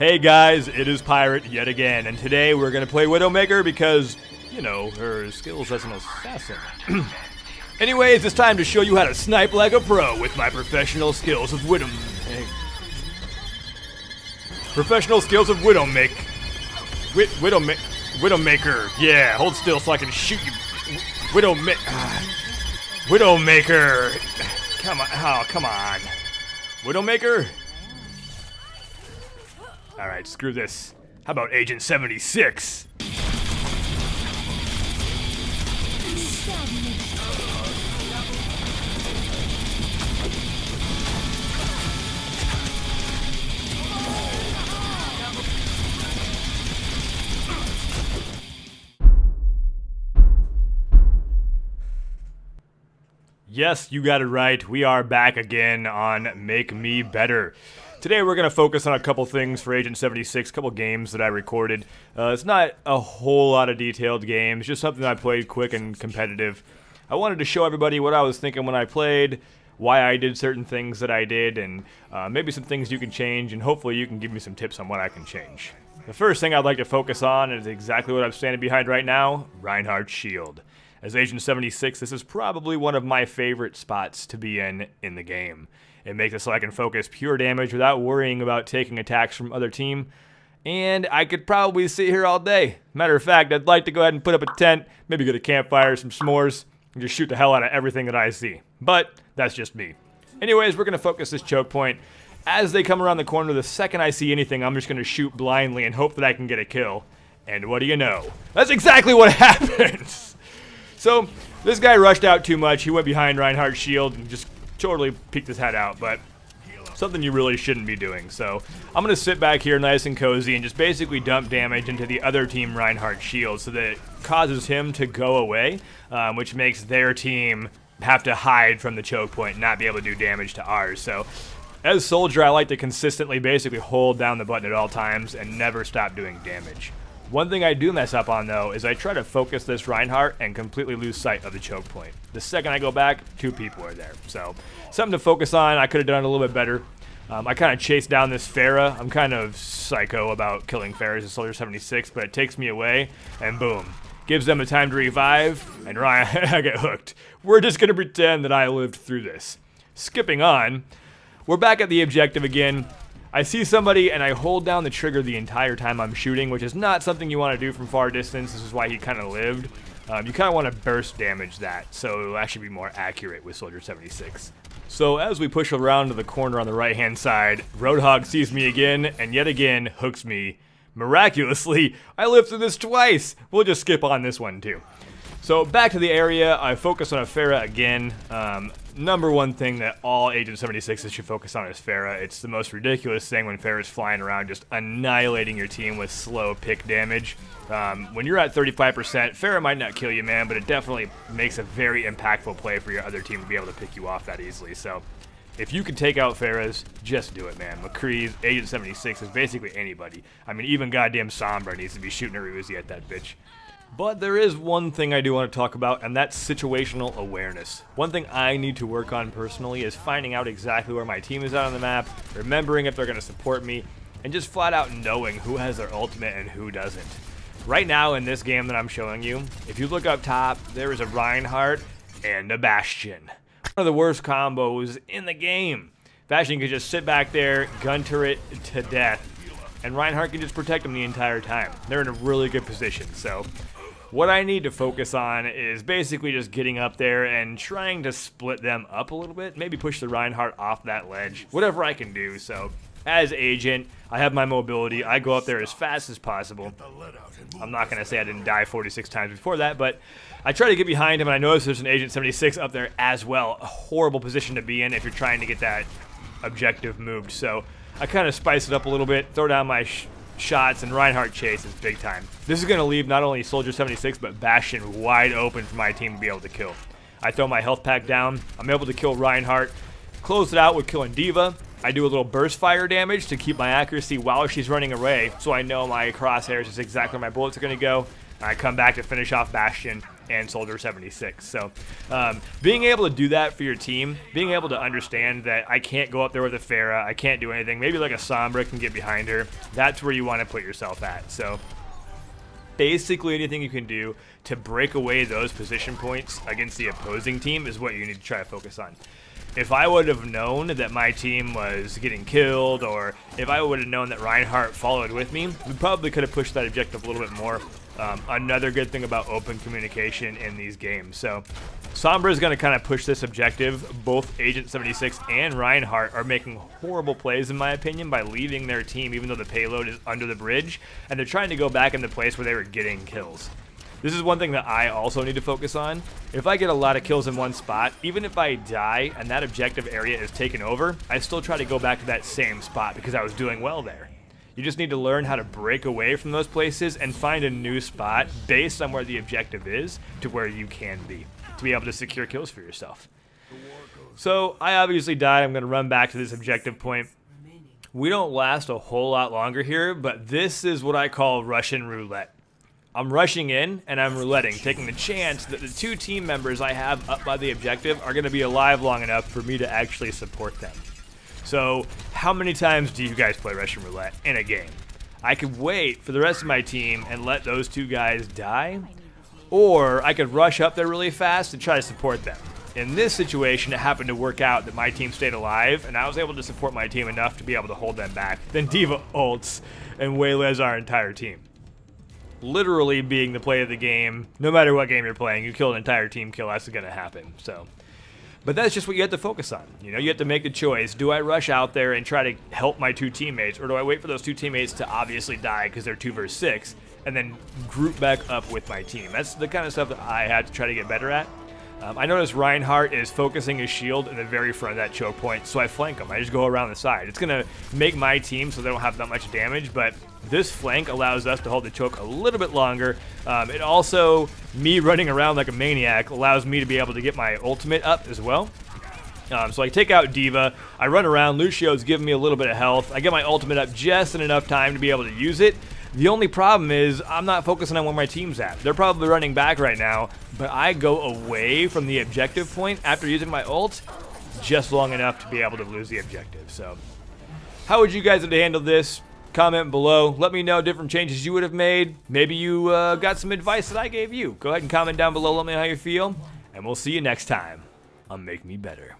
Hey guys, it is Pirate yet again, and today we're gonna play Widowmaker because, you know, her skills as an assassin. Anyways, it's time to show you how to snipe like a pro with my professional skills of Widowmaker. Widowmaker. Yeah, hold still so I can shoot you. Widowmaker. Come on, oh, come on. Widowmaker? Alright, screw this. How about Agent 76? Yes, you got it right. We are back again on Make Me Better. Today we're going to focus on a couple things for Agent 76, a couple games that I recorded. It's not a whole lot of detailed games, just something I played quick and competitive. I wanted to show everybody what I was thinking when I played, why I did certain things that I did, and maybe some things you can change, and hopefully you can give me some tips on what I can change. The first thing I'd like to focus on is exactly what I'm standing behind right now, Reinhardt's shield. As Agent 76, this is probably one of my favorite spots to be in the game. It makes it so I can focus pure damage without worrying about taking attacks from other team. And I could probably sit here all day. Matter of fact, I'd like to go ahead and put up a tent, maybe get a campfire, some s'mores, and just shoot the hell out of everything that I see. But that's just me. Anyways, we're going to focus this choke point. As they come around the corner, the second I see anything, I'm just going to shoot blindly and hope that I can get a kill. And what do you know? That's exactly what happens! So, this guy rushed out too much. He went behind Reinhardt's shield and just totally peeked his head out, but something you really shouldn't be doing. So I'm going to sit back here nice and cozy and just basically dump damage into the other team Reinhardt's shield so that it causes him to go away, which makes their team have to hide from the choke point and not be able to do damage to ours. So as Soldier, I like to consistently basically hold down the button at all times and never stop doing damage. One thing I do mess up on, though, is I try to focus this Reinhardt and completely lose sight of the choke point. The second I go back, two people are there. So, something to focus on. I could have done a little bit better. I kind of chased down this Pharah. I'm kind of psycho about killing Pharahs in Soldier 76, but it takes me away, and boom. Gives them a time to revive, and I get hooked. We're just going to pretend that I lived through this. Skipping on, we're back at the objective again. I see somebody and I hold down the trigger the entire time I'm shooting, which is not something you want to do from far distance. This is why he kind of lived. You kind of want to burst damage that, so it'll actually be more accurate with Soldier 76. So as we push around to the corner on the right hand side, Roadhog sees me again and yet again hooks me. Miraculously, I lived through this twice. We'll just skip on this one too. So back to the area, I focus on a Pharah again. Number one thing that all Agent 76s should focus on is Pharah. It's the most ridiculous thing when Pharah's flying around just annihilating your team with slow pick damage. When you're at 35%, Pharah might not kill you, man, but it definitely makes a very impactful play for your other team to be able to pick you off that easily. So if you can take out Pharahs, just do it, man. McCree's Agent 76 is basically anybody. I mean, even goddamn Sombra needs to be shooting a Uzi at that bitch. But there is one thing I do want to talk about, and that's situational awareness. One thing I need to work on personally is finding out exactly where my team is at on the map, remembering if they're going to support me, and just flat out knowing who has their ultimate and who doesn't. Right now in this game that I'm showing you, if you look up top, there is a Reinhardt and a Bastion. One of the worst combos in the game. Bastion can just sit back there, gun turret to death, and Reinhardt can just protect him the entire time. They're in a really good position, so what I need to focus on is basically just getting up there and trying to split them up a little bit. Maybe push the Reinhardt off that ledge. Whatever I can do. So, as Agent, I have my mobility. I go up there as fast as possible. I'm not going to say I didn't die 46 times before that, but I try to get behind him, and I notice there's an Agent 76 up there as well. A horrible position to be in if you're trying to get that objective moved. So, I kind of spice it up a little bit, throw down my shots, and Reinhardt chases big time. This is going to leave not only Soldier 76 but Bastion wide open for my team to be able to kill. I throw my health pack down, I'm able to kill Reinhardt, close it out with killing Diva. I do a little burst fire damage to keep my accuracy while she's running away, so I know my crosshairs is exactly where my bullets are going to go. And I come back to finish off Bastion, and Soldier 76. So being able to do that for your team, being able to understand that I can't go up there with a Pharah, I can't do anything, maybe like a Sombra can get behind her, that's where you want to put yourself at. So basically anything you can do to break away those position points against the opposing team is what you need to try to focus on. If I would have known that my team was getting killed, or if I would have known that Reinhardt followed with me, we probably could have pushed that objective a little bit more. Another good thing about open communication in these games. So Sombra is going to kind of push this objective. Both Agent 76 and Reinhardt are making horrible plays, in my opinion, by leaving their team even though the payload is under the bridge, and they're trying to go back in the place where they were getting kills. This is one thing that I also need to focus on. If I get a lot of kills in one spot, even if I die and that objective area is taken over, I still try to go back to that same spot because I was doing well there. You just need to learn how to break away from those places and find a new spot based on where the objective is to where you can be, to be able to secure kills for yourself. So I obviously died. I'm going to run back to this objective point. We don't last a whole lot longer here, but this is what I call Russian roulette. I'm rushing in and I'm rouletting, taking the chance that the two team members I have up by the objective are going to be alive long enough for me to actually support them. So how many times do you guys play Russian roulette in a game? I could wait for the rest of my team and let those two guys die, or I could rush up there really fast and try to support them. In this situation, it happened to work out that my team stayed alive, and I was able to support my team enough to be able to hold them back. Then D.Va ults and waylays our entire team. Literally being the play of the game. No matter what game you're playing, you kill an entire team kill, that's going to happen. So, but that's just what you have to focus on. You know, you have to make the choice. Do I rush out there and try to help my two teammates, or do I wait for those two teammates to obviously die because they're 2 versus 6, and then group back up with my team? That's the kind of stuff that I have to try to get better at. I notice Reinhardt is focusing his shield in the very front of that choke point, so I flank him. I just go around the side. It's going to make my team so they don't have that much damage, but this flank allows us to hold the choke a little bit longer. It also, me running around like a maniac, allows me to be able to get my ultimate up as well. So I take out D.Va, I run around, Lucio's giving me a little bit of health, I get my ultimate up just in enough time to be able to use it. The only problem is I'm not focusing on where my team's at. They're probably running back right now, but I go away from the objective point after using my ult just long enough to be able to lose the objective. So how would you guys have handled this? Comment below. Let me know different changes you would have made. Maybe you got some advice that I gave you. Go ahead and comment down below. Let me know how you feel. And we'll see you next time on Make Me Better.